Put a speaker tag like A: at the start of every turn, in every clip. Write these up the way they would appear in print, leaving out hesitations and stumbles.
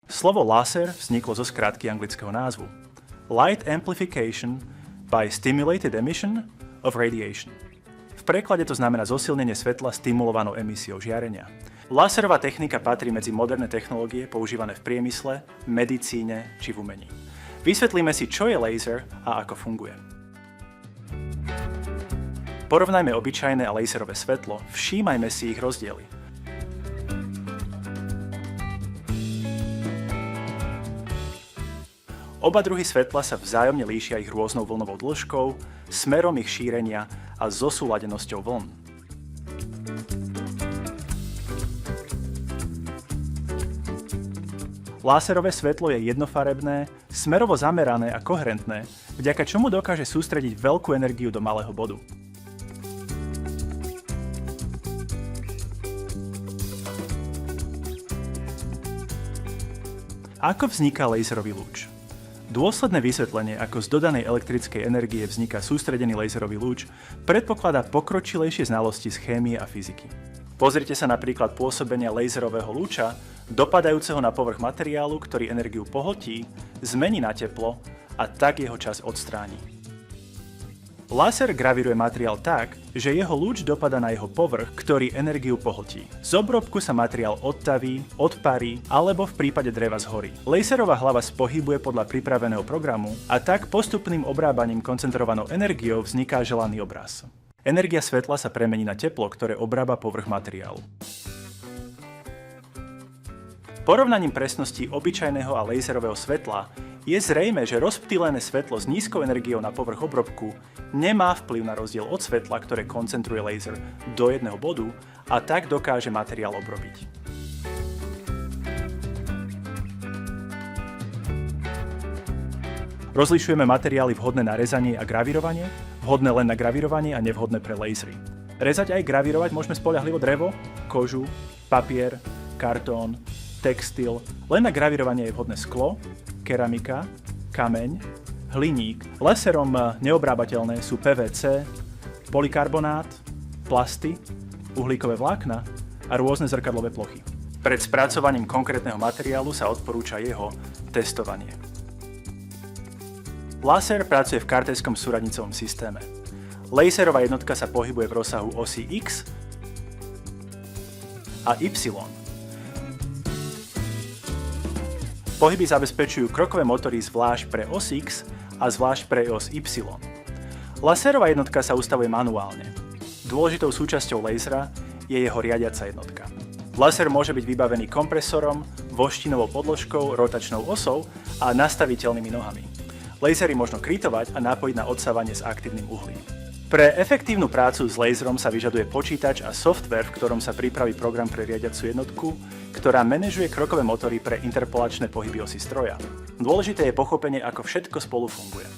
A: Slovo laser vzniklo zo skrátky anglického názvu Light Amplification by Stimulated Emission of Radiation. V preklade to znamená zosilnenie svetla stimulovanou emisiou žiarenia. Laserová technika patrí medzi moderné technológie používané v priemysle, medicíne či v umení. Vysvetlíme si, čo je laser a ako funguje. Porovnajme obyčajné a laserové svetlo, všímajme si ich rozdiely. Oba druhy svetla sa vzájomne líšia ich rôznou vlnovou dĺžkou, smerom ich šírenia a zosúladenosťou vln. Láserové svetlo je jednofarebné, smerovo zamerané a koherentné, vďaka čomu dokáže sústrediť veľkú energiu do malého bodu. Ako vzniká laserový lúč? Dôsledné vysvetlenie, ako z dodanej elektrickej energie vzniká sústredený laserový lúč, predpokladá pokročilejšie znalosti z chémie a fyziky. Pozrite sa napríklad pôsobenia laserového lúča, dopadajúceho na povrch materiálu, ktorý energiu pohltí, zmení na teplo a tak jeho čas odstráni. Laser gravíruje materiál tak, že jeho lúč dopada na jeho povrch, ktorý energiu pohltí. Z obrobku sa materiál odtaví, odparí alebo v prípade dreva zhorí. Laserová hlava spohybuje podľa pripraveného programu a tak postupným obrábaním koncentrovanou energiou vzniká želaný obraz. Energia svetla sa premení na teplo, ktoré obrába povrch materiálu. Porovnaním presnosti obyčajného a laserového svetla je zrejmé, že rozptýlené svetlo s nízkou energiou na povrch obrobku nemá vplyv na rozdiel od svetla, ktoré koncentruje laser do jedného bodu a tak dokáže materiál obrobiť. Rozlišujeme materiály vhodné na rezanie a gravírovanie, vhodné len na gravírovanie a nevhodné pre lasery. Rezať aj gravírovať môžeme spoľahlivo drevo, kožu, papier, kartón, textil, len na gravírovanie je vhodné sklo, keramika, kameň, hliník. Laserom neobrábateľné sú PVC, polykarbonát, plasty, uhlíkové vlákna a rôzne zrkadlové plochy. Pred spracovaním konkrétneho materiálu sa odporúča jeho testovanie. Laser pracuje v kartéskom súradnicovom systéme. Laserová jednotka sa pohybuje v rozsahu osí X a Y. Pohyby zabezpečujú krokové motory zvlášť pre os X a zvlášť pre os Y. Laserová jednotka sa ustavuje manuálne. Dôležitou súčasťou lasera je jeho riadiaca jednotka. Laser môže byť vybavený kompresorom, voštinovou podložkou, rotačnou osou a nastaviteľnými nohami. Lasery možno kritovať a napojiť na odsávanie s aktívnym uhlím. Pre efektívnu prácu s laserom sa vyžaduje počítač a software, v ktorom sa pripraví program pre riadiacu jednotku, ktorá manažuje krokové motory pre interpolačné pohyby osy stroja. Dôležité je pochopenie, ako všetko spolu funguje.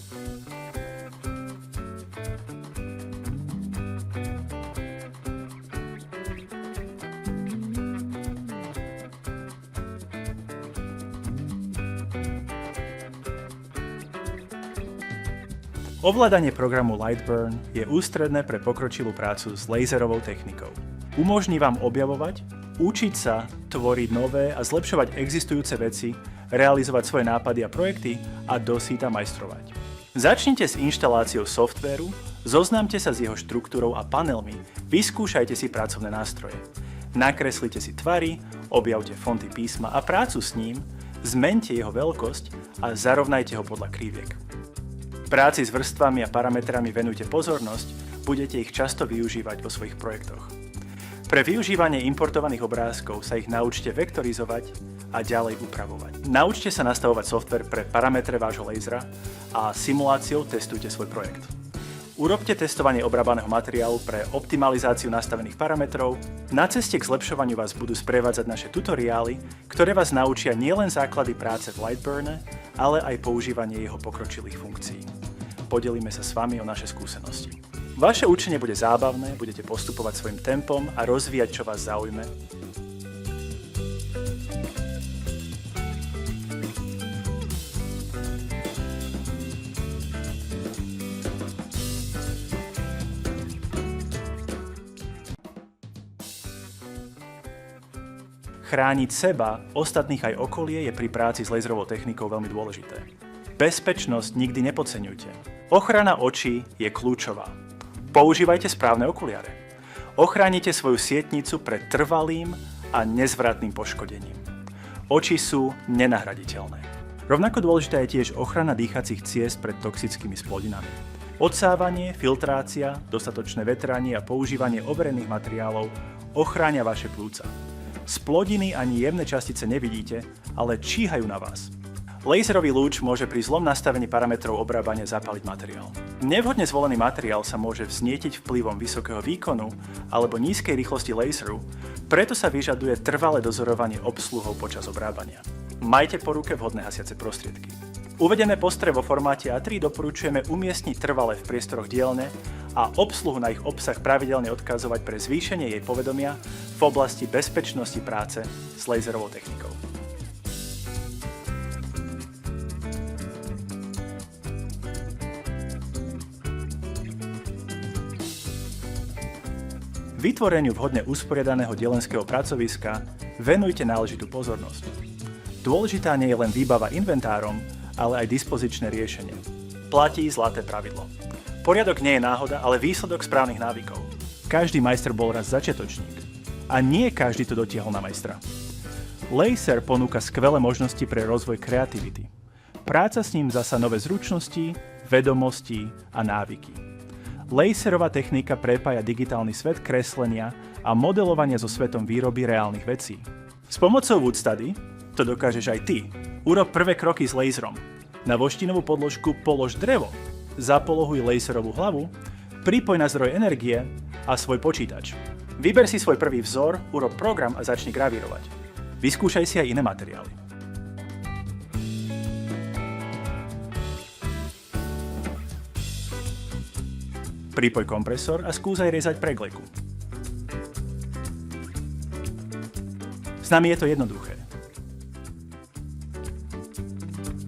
A: Ovládanie programu Lightburn je ústredné pre pokročilú prácu s laserovou technikou. Umožní vám objavovať, učiť sa, tvoriť nové a zlepšovať existujúce veci, realizovať svoje nápady a projekty a dosýta majstrovať. Začnite s inštaláciou softvéru, zoznámte sa s jeho štruktúrou a panelmi, vyskúšajte si pracovné nástroje. Nakreslite si tvary, objavte fonty písma a prácu s ním, zmente jeho veľkosť a zarovnajte ho podľa kríviek. V práci s vrstvami a parametrami venujte pozornosť, budete ich často využívať vo svojich projektoch. Pre využívanie importovaných obrázkov sa ich naučte vektorizovať a ďalej upravovať. Naučte sa nastavovať software pre parametre vášho lasera a simuláciou testujte svoj projekt. Urobte testovanie obrábaného materiálu pre optimalizáciu nastavených parametrov. Na ceste k zlepšovaniu vás budú sprevádzať naše tutoriály, ktoré vás naučia nielen základy práce v Lightburne, ale aj používanie jeho pokročilých funkcií. Podelíme sa s vami o naše skúsenosti. Vaše učenie bude zábavné, budete postupovať svojim tempom a rozvíjať, čo vás zaujme. Chrániť seba, ostatných aj okolie je pri práci s laserovou technikou veľmi dôležité. Bezpečnosť nikdy nepodceňujte. Ochrana očí je kľúčová. Používajte správne okuliare. Ochránite svoju sietnicu pred trvalým a nezvratným poškodením. Oči sú nenahraditeľné. Rovnako dôležitá je tiež ochrana dýchacích ciest pred toxickými splodinami. Odsávanie, filtrácia, dostatočné vetranie a používanie overených materiálov ochránia vaše plúca. Splodiny ani jemné častice nevidíte, ale číhajú na vás. Laserový lúč môže pri zlom nastavení parametrov obrábania zapáliť materiál. Nevhodne zvolený materiál sa môže vznietiť vplyvom vysokého výkonu alebo nízkej rýchlosti laseru, preto sa vyžaduje trvalé dozorovanie obsluhou počas obrábania. Majte po ruke vhodné hasiace prostriedky. Uvedené postroje vo formáte A3 doporučujeme umiestniť trvale v priestoroch dielne a obsluhu na ich obsah pravidelne odkazovať pre zvýšenie jej povedomia v oblasti bezpečnosti práce s laserovou technikou. Vytvoreniu vhodne usporiadaného dielenského pracoviska venujte náležitú pozornosť. Dôležitá nie je len výbava inventárom, ale aj dispozičné riešenie. Platí zlaté pravidlo. Poriadok nie je náhoda, ale výsledok správnych návykov. Každý majster bol raz začiatočník. A nie každý to dotiahol na majstra. Laser ponúka skvelé možnosti pre rozvoj kreativity. Práca s ním zasa nové zručnosti, vedomosti a návyky. Laserová technika prepája digitálny svet kreslenia a modelovania so svetom výroby reálnych vecí. S pomocou Woodstudy to dokážeš aj ty. Urob prvé kroky s laserom. Na voštinovú podložku polož drevo, zapolohuj laserovú hlavu, pripoj na zdroj energie a svoj počítač. Vyber si svoj prvý vzor, urob program a začni gravírovať. Vyskúšaj si aj iné materiály. Pripoj kompresor a skúsaj rezať pregleku. S nami je to jednoduché.